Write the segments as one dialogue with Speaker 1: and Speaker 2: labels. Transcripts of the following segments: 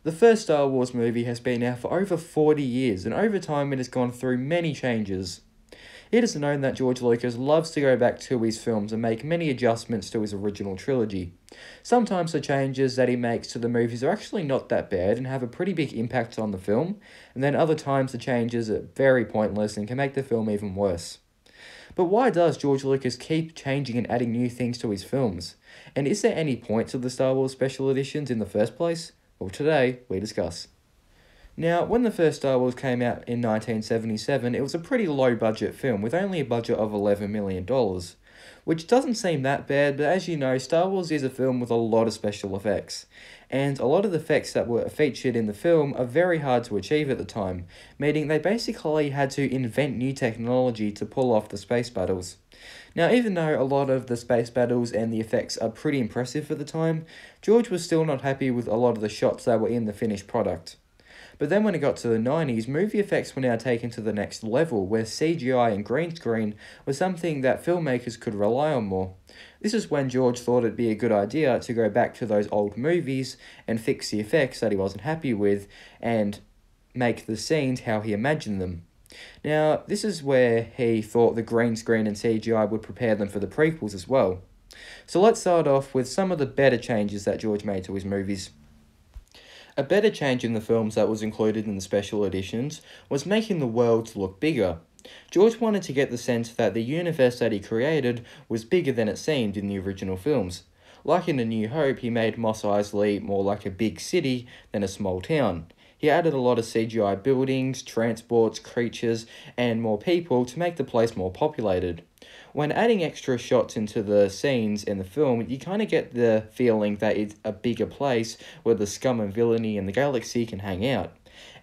Speaker 1: The first Star Wars movie has been out for over 40 years, and over time it has gone through many changes. It is known that George Lucas loves to go back to his films and make many adjustments to his original trilogy. Sometimes the changes that he makes to the movies are actually not that bad and have a pretty big impact on the film, and then other times the changes are very pointless and can make the film even worse. But why does George Lucas keep changing and adding new things to his films? And is there any point to the Star Wars special editions in the first place? Well, today we discuss. Now, when the first Star Wars came out in 1977, it was a pretty low budget film with only a budget of $11 million, which doesn't seem that bad, but as you know, Star Wars is a film with a lot of special effects, and a lot of the effects that were featured in the film are very hard to achieve at the time, meaning they basically had to invent new technology to pull off the space battles. Now, even though a lot of the space battles and the effects are pretty impressive for the time, George was still not happy with a lot of the shots that were in the finished product. But then when it got to the 90s, movie effects were now taken to the next level, where CGI and green screen was something that filmmakers could rely on more. This is when George thought it'd be a good idea to go back to those old movies and fix the effects that he wasn't happy with, and make the scenes how he imagined them. Now, this is where he thought the green screen and CGI would prepare them for the prequels as well. So let's start off with some of the better changes that George made to his movies. A better change in the films that was included in the special editions was making the worlds look bigger. George wanted to get the sense that the universe that he created was bigger than it seemed in the original films. Like in A New Hope, he made Mos Eisley more like a big city than a small town. He added a lot of CGI buildings, transports, creatures, and more people to make the place more populated. When adding extra shots into the scenes in the film, you kind of get the feeling that it's a bigger place where the scum and villainy in the galaxy can hang out.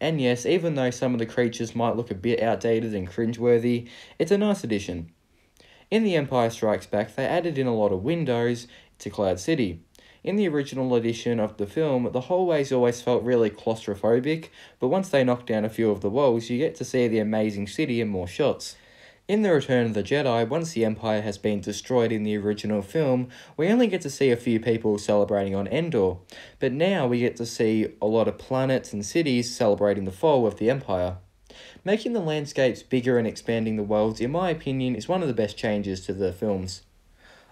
Speaker 1: And yes, even though some of the creatures might look a bit outdated and cringeworthy, it's a nice addition. In The Empire Strikes Back, they added in a lot of windows to Cloud City. In the original edition of the film, the hallways always felt really claustrophobic, but once they knocked down a few of the walls, you get to see the amazing city in more shots. In The Return of the Jedi, once the Empire has been destroyed in the original film, we only get to see a few people celebrating on Endor, but now we get to see a lot of planets and cities celebrating the fall of the Empire. Making the landscapes bigger and expanding the worlds, in my opinion, is one of the best changes to the films.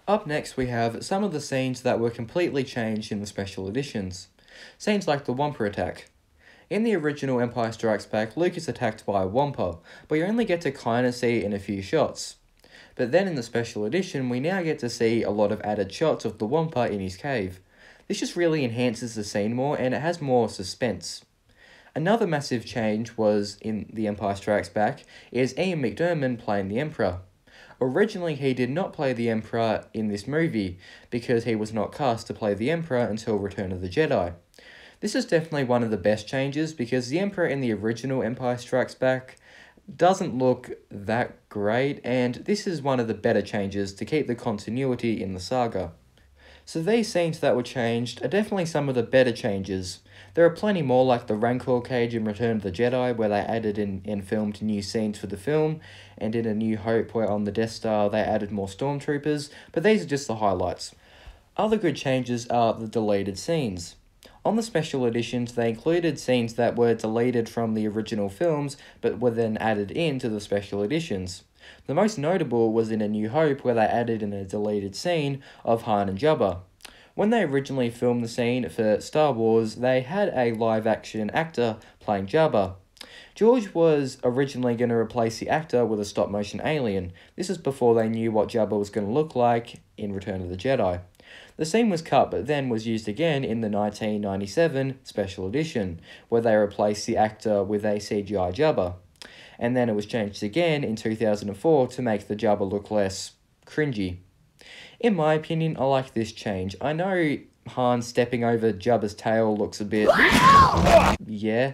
Speaker 1: Up next, we have some of the scenes that were completely changed in the special editions. Scenes like the Wampa attack. In the original Empire Strikes Back, Luke is attacked by a Wampa, but you only get to kinda see it in a few shots. But then in the special edition, we now get to see a lot of added shots of the Wampa in his cave. This just really enhances the scene more, and it has more suspense. Another massive change was in The Empire Strikes Back is Ian McDiarmid playing the Emperor. Originally, he did not play the Emperor in this movie, because he was not cast to play the Emperor until Return of the Jedi. This is definitely one of the best changes, because the Emperor in the original Empire Strikes Back doesn't look that great, and this is one of the better changes to keep the continuity in the saga. So these scenes that were changed are definitely some of the better changes. There are plenty more, like the Rancor cage in Return of the Jedi, where they added in and filmed new scenes for the film, and in A New Hope, where on the Death Star they added more stormtroopers, but these are just the highlights. Other good changes are the deleted scenes. On the special editions, they included scenes that were deleted from the original films, but were then added into the special editions. The most notable was in A New Hope, where they added in a deleted scene of Han and Jabba. When they originally filmed the scene for Star Wars, they had a live-action actor playing Jabba. George was originally going to replace the actor with a stop-motion alien. This is before they knew what Jabba was going to look like in Return of the Jedi. The scene was cut, but then was used again in the 1997 special edition, where they replaced the actor with a CGI Jabba. And then it was changed again in 2004 to make the Jabba look less cringy. In my opinion, I like this change. I know Han stepping over Jabba's tail looks a bit... yeah.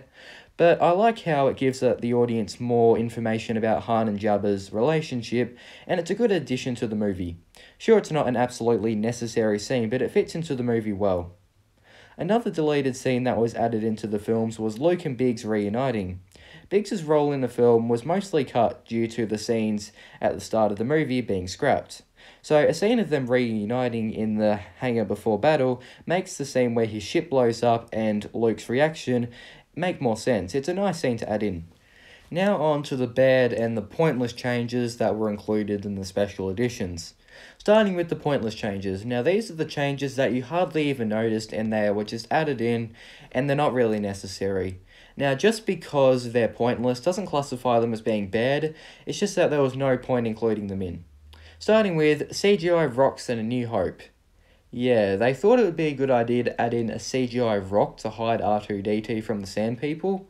Speaker 1: But I like how it gives the audience more information about Han and Jabba's relationship, and it's a good addition to the movie. Sure, it's not an absolutely necessary scene, but it fits into the movie well. Another deleted scene that was added into the films was Luke and Biggs reuniting. Biggs' role in the film was mostly cut due to the scenes at the start of the movie being scrapped. So a scene of them reuniting in the hangar before battle makes the scene where his ship blows up and Luke's reaction make more sense. It's a nice scene to add in. Now on to the bad and the pointless changes that were included in the special editions. Starting with the pointless changes. Now these are the changes that you hardly even noticed and they were just added in and they're not really necessary. Now just because they're pointless doesn't classify them as being bad, it's just that there was no point including them in. Starting with CGI rocks and A New Hope. Yeah, they thought it would be a good idea to add in a CGI rock to hide R2-D2 from the Sand People,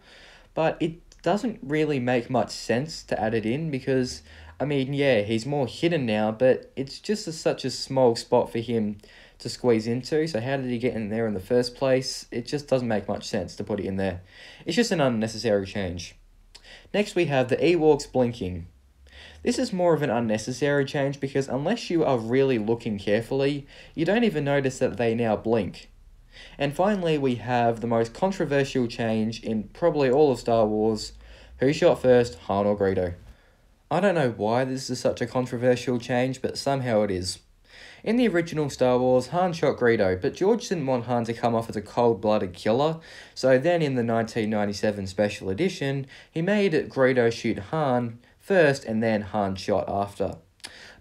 Speaker 1: but it doesn't really make much sense to add it in because, I mean, yeah, he's more hidden now, but it's just such a small spot for him to squeeze into, so how did he get in there in the first place? It just doesn't make much sense to put it in there. It's just an unnecessary change. Next we have the Ewoks blinking. This is more of an unnecessary change because unless you are really looking carefully, you don't even notice that they now blink. And finally, we have the most controversial change in probably all of Star Wars. Who shot first, Han or Greedo? I don't know why this is such a controversial change, but somehow it is. In the original Star Wars, Han shot Greedo, but George didn't want Han to come off as a cold-blooded killer, so then in the 1997 special edition, he made Greedo shoot Han first and then Han shot after.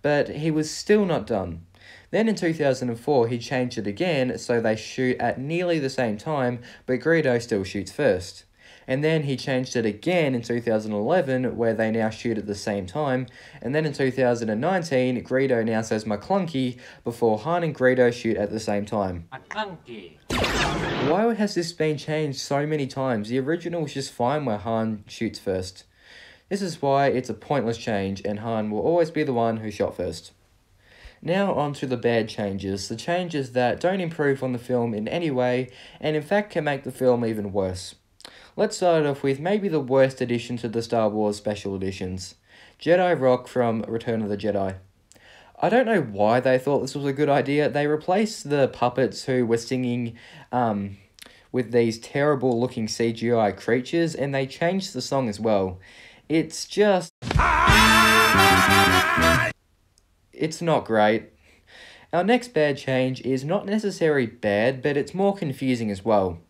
Speaker 1: But he was still not done. Then in 2004, he changed it again so they shoot at nearly the same time, but Greedo still shoots first. And then he changed it again in 2011, where they now shoot at the same time. And then in 2019, Greedo now says McClunky before Han and Greedo shoot at the same time. McClunky. Why has this been changed so many times? The original was just fine where Han shoots first. This is why it's a pointless change, and Han will always be the one who shot first. Now on to the bad changes, the changes that don't improve on the film in any way, and in fact can make the film even worse. Let's start off with maybe the worst addition to the Star Wars special editions. Jedi Rock from Return of the Jedi. I don't know why they thought this was a good idea. They replaced the puppets who were singing with these terrible looking CGI creatures, and they changed the song as well. It's just... it's not great. Our next bad change is not necessarily bad, but it's more confusing as well.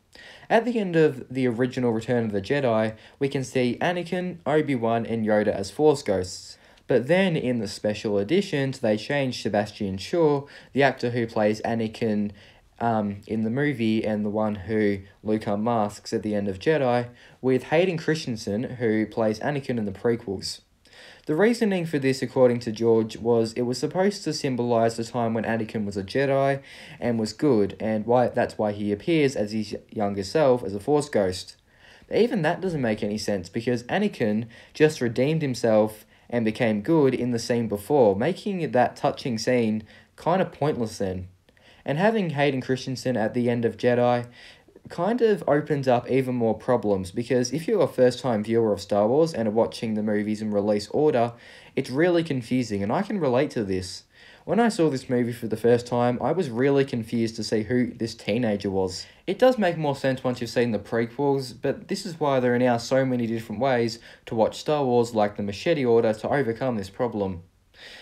Speaker 1: At the end of the original Return of the Jedi, we can see Anakin, Obi-Wan, and Yoda as Force ghosts. But then in the special editions, they changed Sebastian Shaw, the actor who plays Anakin in the movie and the one who Luke unmasks at the end of Jedi, with Hayden Christensen, who plays Anakin in the prequels. The reasoning for this, according to George, was it was supposed to symbolize the time when Anakin was a Jedi and was good, and that's why he appears as his younger self as a Force ghost. But even that doesn't make any sense, because Anakin just redeemed himself and became good in the scene before, making that touching scene kind of pointless then. And having Hayden Christensen at the end of Jedi kind of opens up even more problems, because if you're a first-time viewer of Star Wars and are watching the movies in release order, it's really confusing, and I can relate to this. When I saw this movie for the first time, I was really confused to see who this teenager was. It does make more sense once you've seen the prequels, but this is why there are now so many different ways to watch Star Wars, like the Machete Order, to overcome this problem.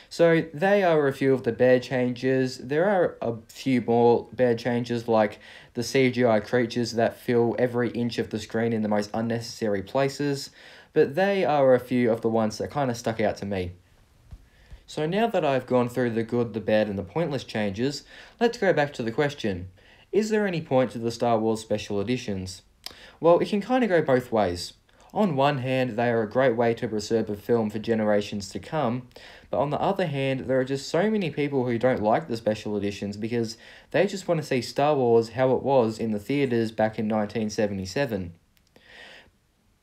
Speaker 1: So they are a few of the bad changes. There are a few more bad changes, like the CGI creatures that fill every inch of the screen in the most unnecessary places, but they are a few of the ones that kind of stuck out to me. So now that I've gone through the good, the bad, and the pointless changes, let's go back to the question. Is there any point to the Star Wars special editions? Well, it can kind of go both ways. On one hand, they are a great way to preserve a film for generations to come, but on the other hand, there are just so many people who don't like the special editions because they just want to see Star Wars how it was in the theaters back in 1977.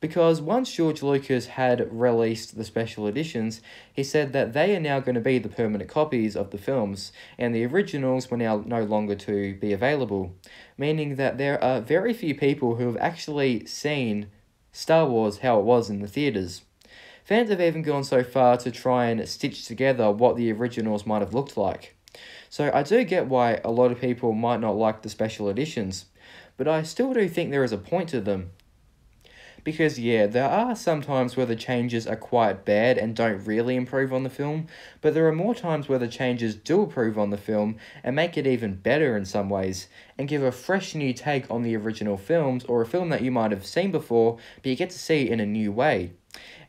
Speaker 1: Because once George Lucas had released the special editions, he said that they are now going to be the permanent copies of the films, and the originals were now no longer to be available, meaning that there are very few people who have actually seen Star Wars how it was in the theaters. Fans have even gone so far to try and stitch together what the originals might have looked like. So I do get why a lot of people might not like the special editions, but I still do think there is a point to them. Because, yeah, there are some times where the changes are quite bad and don't really improve on the film, but there are more times where the changes do improve on the film and make it even better in some ways, and give a fresh new take on the original films or a film that you might have seen before, but you get to see in a new way.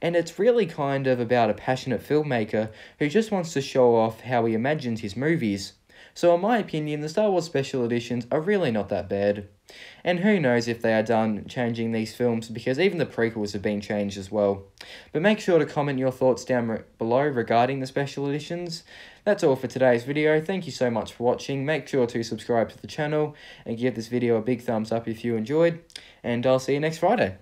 Speaker 1: And it's really kind of about a passionate filmmaker who just wants to show off how he imagines his movies. So, in my opinion, the Star Wars special editions are really not that bad. And who knows if they are done changing these films, because even the prequels have been changed as well. But make sure to comment your thoughts down below regarding the special editions. That's all for today's video. Thank you so much for watching. Make sure to subscribe to the channel and give this video a big thumbs up if you enjoyed. And I'll see you next Friday.